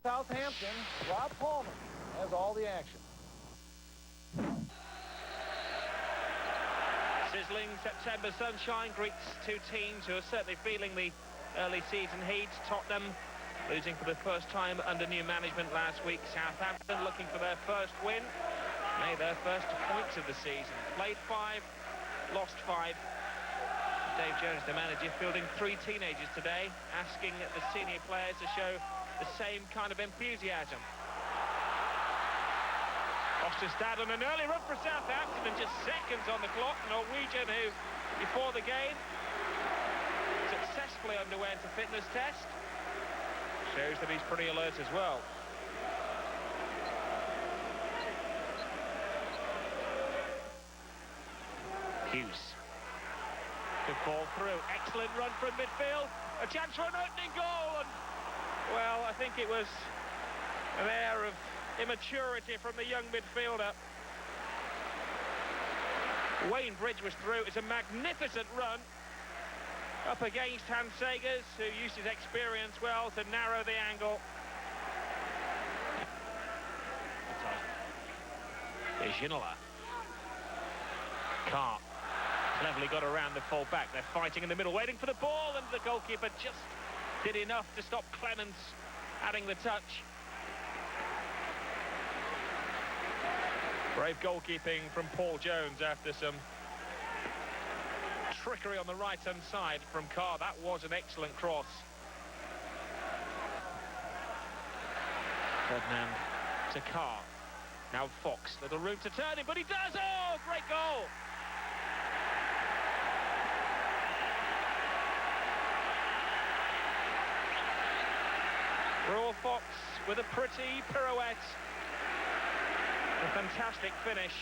Southampton, Rob Palmer has all the action. Sizzling September sunshine greets two teams who are certainly feeling the early season heat. Tottenham losing for the first time under new management last week. Southampton looking for their first win. Made their first points of the season. Played 5, lost 5. Dave Jones, the manager, fielding 3 teenagers today, asking the senior players to show the same kind of enthusiasm. Osterstad on an early run for Southampton and just seconds on the clock. Norwegian, who before the game successfully underwent a fitness test, shows that he's pretty alert as well. Hughes. Good ball through. Excellent run from midfield. A chance for an opening goal. And, well, I think it was an air of immaturity from the young midfielder. Wayne Bridge was through. It's a magnificent run up against Hans Segers, who used his experience well to narrow the angle. Here's Ginola. Carr cleverly got around the full back. They're fighting in the middle, waiting for the ball, and the goalkeeper just did enough to stop Clements adding the touch. Brave goalkeeping from Paul Jones after some trickery on the right-hand side from Carr. That was an excellent cross. Ferdinand to Carr. Now Fox, little room to turn him, but he does! Oh, great goal! Raw Fox with a pretty pirouette. A fantastic finish.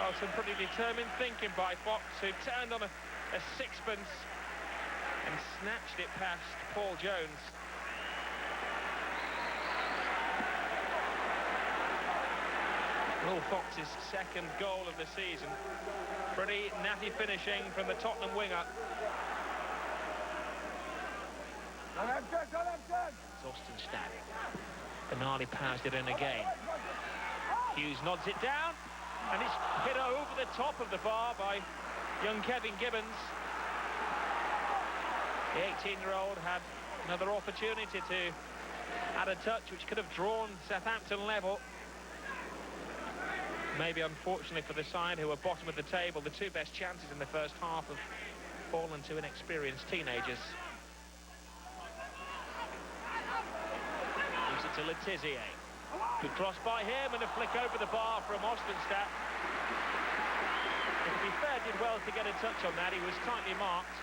Oh, some pretty determined thinking by Fox, who turned on a sixpence and snatched it past Paul Jones. Will Fox's second goal of the season. Pretty natty finishing from the Tottenham winger. Osterstad. Benali powers it in again. Hughes nods it down, and it's hit over the top of the bar by young Kevin Gibbons. The 18-year-old had another opportunity to add a touch which could have drawn Southampton level. Maybe unfortunately for the side who were bottom of the table, the 2 best chances in the first half have fallen to inexperienced teenagers. Leaves it to Letizia. Good cross by him and a flick over the bar from Osterstad. To be fair, did well to get a touch on that. He was tightly marked.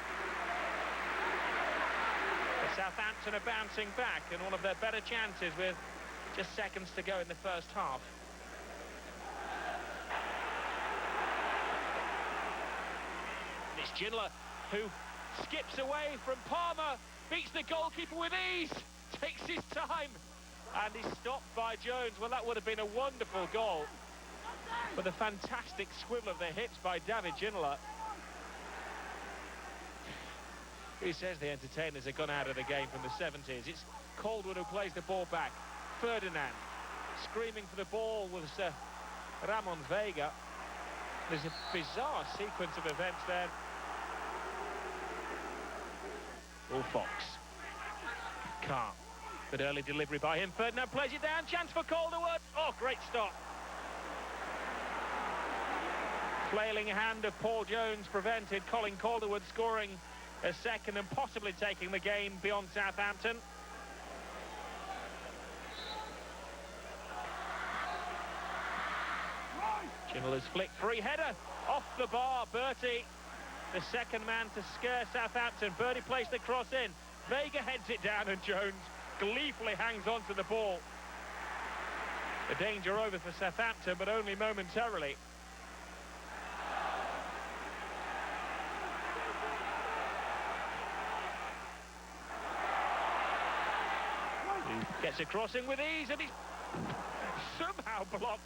But Southampton are bouncing back and one of their better chances with just seconds to go in the first half. It's Ginola who skips away from Palmer, beats the goalkeeper with ease, takes his time, and he's stopped by Jones. Well, that would have been a wonderful goal, but a fantastic swivel of the hips by David Ginola. Who says the entertainers have gone out of the game from the 70s? It's Caldwell who plays the ball back. Ferdinand screaming for the ball with Ramon Vega. There's a bizarre sequence of events there. Will Fox. Carr. Good early delivery by him. Ferdinand plays it down. Chance for Calderwood. Oh, great stop. Flailing hand of Paul Jones prevented Colin Calderwood scoring a second and possibly taking the game beyond Southampton. Ginola's flick, free header off the bar. Bertie, the second man to scare Southampton. Bertie plays the cross in. Vega heads it down and Jones gleefully hangs on to the ball. The danger over for Southampton, but only momentarily. He gets a crossing with ease and he's somehow blocked.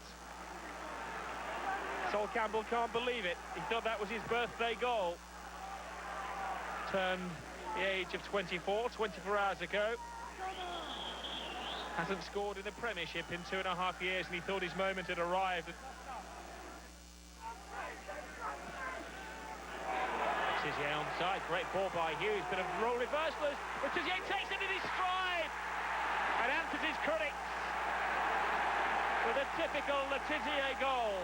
Sol Campbell can't believe it. He thought that was his birthday goal. Turned the age of 24 hours ago. Hasn't scored in the Premiership in 2.5 years, and he thought his moment had arrived. Letizia onside, great ball by Hughes, bit of role reversal. Letizia takes it in his stride and answers his critics with a typical Letizia goal.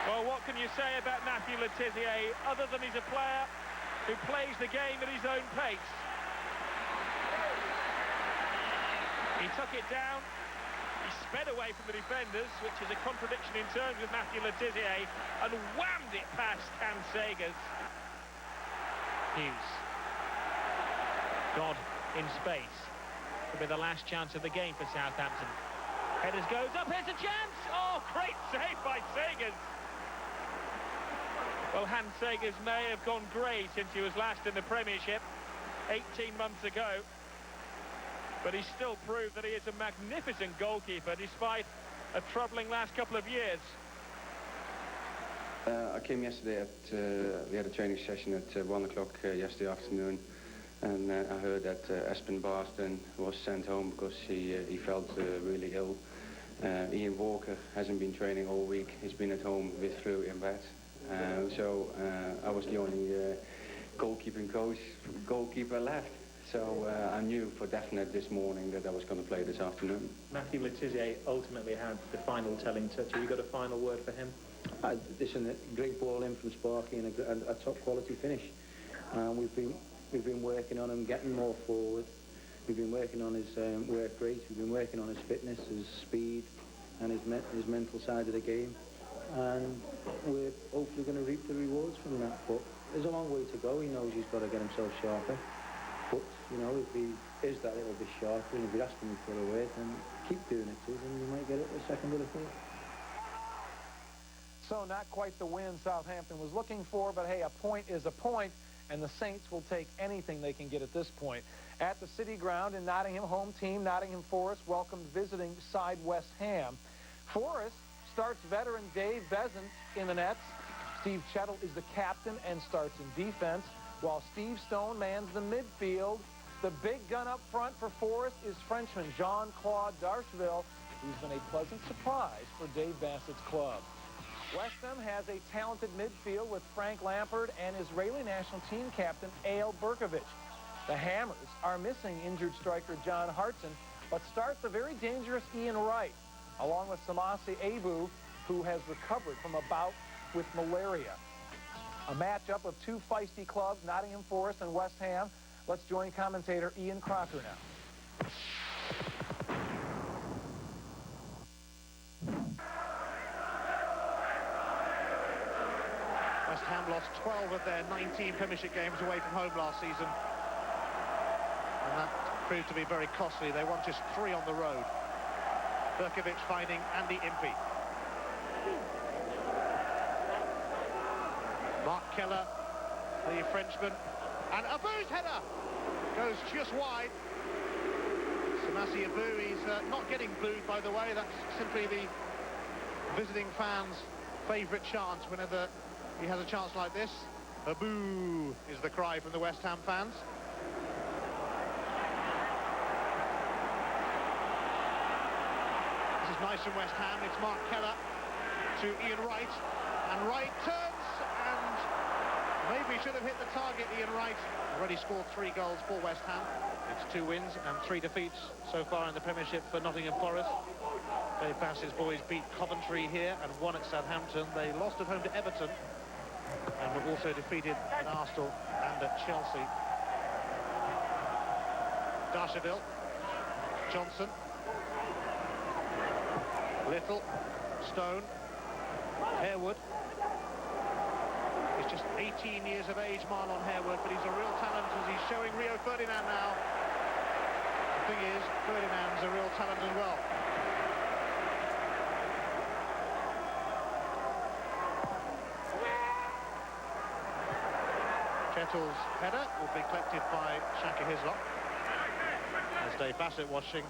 Well, what can you say about Matthew Letizia other than he's a player who plays the game at his own pace? He took it down. He sped away from the defenders, which is a contradiction in terms with Matthew Letizia, and whammed it past Hans Segers. Hughes. God in space. Could be the last chance of the game for Southampton. Headers goes up, here's a chance! Oh, great save by Segers! Well, Hans Segers may have gone grey since he was last in the Premiership 18 months ago. But he's still proved that he is a magnificent goalkeeper despite a troubling last couple of years. I came yesterday we had a training session at 1 o'clock yesterday afternoon, and I heard that Espen Barston was sent home because he felt really ill. Ian Walker hasn't been training all week. He's been at home with flu in bed. So I was the only goalkeeper left. So I knew for definite this morning that I was going to play this afternoon. Matthew Letizia ultimately had the final telling touch. Have you got a final word for him? Listen, a great ball in from Sparky and a top quality finish. We've been working on him getting more forward. We've been working on his work rate. We've been working on his fitness, his speed, and his mental side of the game. And we're hopefully going to reap the rewards from that. But there's a long way to go. He knows he's got to get himself sharper. But, you know, if he is that little bit sharper and if you're asking me for a word, then keep doing it to us and you might get it a second or a third. So not quite the win Southampton was looking for, but hey, a point is a point, and the Saints will take anything they can get at this point. At the City Ground in Nottingham, home team Nottingham Forest welcomed visiting side West Ham. Forest starts veteran Dave Bezant in the nets. Steve Chettle is the captain and starts in defense, while Steve Stone mans the midfield. The big gun up front for Forest is Frenchman Jean-Claude Darcheville, who's been a pleasant surprise for Dave Bassett's club. West Ham has a talented midfield with Frank Lampard and Israeli national team captain Eyal Berkovic. The Hammers are missing injured striker John Hartson, but start the very dangerous Ian Wright, along with Samasi Abu, who has recovered from a bout with malaria. A matchup of two feisty clubs, Nottingham Forest and West Ham. Let's join commentator Ian Crocker now. West Ham lost 12 of their 19 Premiership games away from home last season. And that proved to be very costly. They won just 3 on the road. Berkovic finding Andy Impey. Mark Keller, the Frenchman, and Abu's header goes just wide. Samasi Abu, he's not getting booed, by the way. That's simply the visiting fans' favourite chant whenever he has a chance like this. Abu is the cry from the West Ham fans. This is nice from West Ham. It's Mark Keller to Ian Wright, and Wright turns and maybe should have hit the target. Ian Wright already scored 3 goals for West Ham. It's 2 wins and 3 defeats so far in the Premiership for Nottingham Forest. Dave Bassett's boys beat Coventry here and won at Southampton. They lost at home to Everton and were also defeated at Arsenal and at Chelsea. Darcheville, Johnson, Little, Stone, Harewood. He's just 18 years of age, Marlon Harewood, but he's a real talent as he's showing Rio Ferdinand now. The thing is, Ferdinand's a real talent as well. Chettle's header will be collected by Shaka Hislop. As Dave Bassett watching.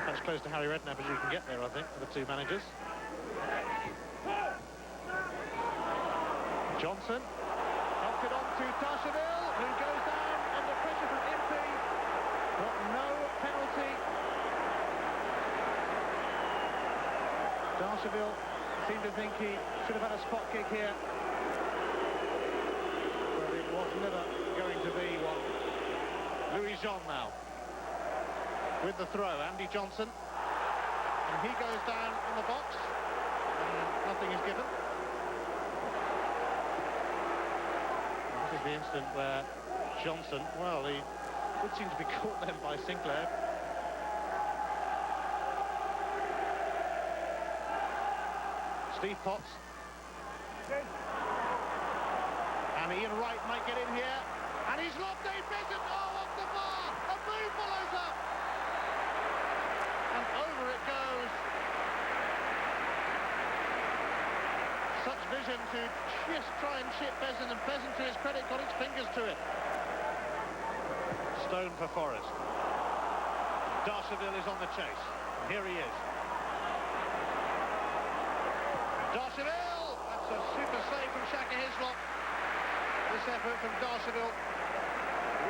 As close to Harry Redknapp as you can get there, I think, for the 2 managers. Johnson knocked it on to Darcheville, who goes down under pressure from Impey, but no penalty. Darcheville seemed to think he should have had a spot kick here, but it was never going to be one. Louis Jean now with the throw. Andy Johnson, and he goes down in the box, and nothing is given. This is the instant where Johnson, well, he did seem to be caught then by Sinclair. Steve Potts. And Ian Wright might get in here. And he's lobbed Dave Beaton. Oh, off the bar. A move follows up. And over it goes. Such vision to just try and chip Beaton, and Beaton, to his credit, got his fingers to it. Stone for Forest. Darcheville is on the chase. Here he is. Darcheville! That's a super save from Shaka Hislop. This effort from Darcheville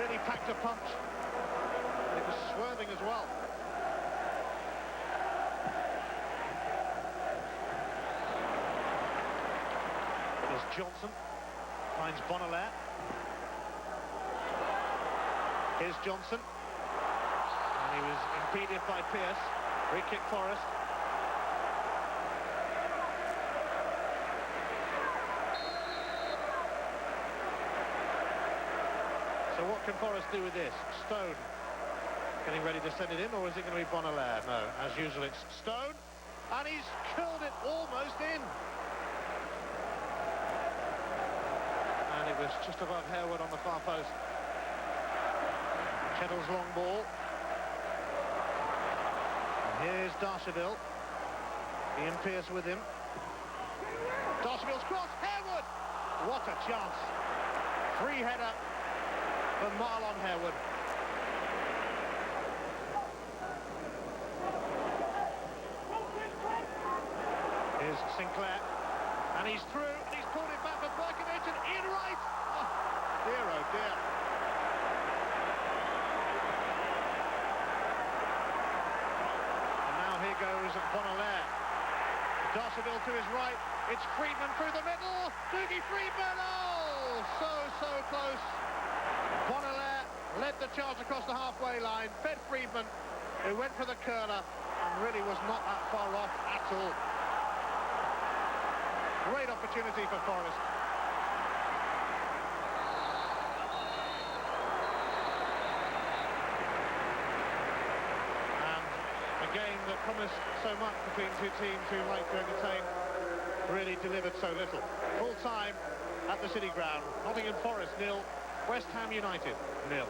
really packed a punch. And it was swerving as well. There's Johnson. Finds Bonalaire. Here's Johnson. And he was impeded by Pearce. Free kick Forest. So what can Forest do with this? Stone getting ready to send it in, or is it going to be Bonalaire? No, as usual it's Stone, and he's curled it almost in. And it was just above Harewood on the far post. Kettle's long ball. And here's Darcheville. Ian Pearce with him. Darcheville's cross, Harewood! What a chance. Free header for Marlon Harewood. Here's Sinclair, and he's through, and he's pulled it back for Berkovich, and Ian Wright. Oh dear. And now here goes Bonalaire. Darcheville to his right. It's Friedman through the middle. Dougie Friedman. Oh, so close. Bonalaire led the charge across the halfway line, fed Friedman, who went for the curler and really was not that far off at all. Great opportunity for Forest. And a game that promised so much between two teams who like to entertain really delivered so little. Full time at the City Ground. Nottingham Forest 0, West Ham United 0.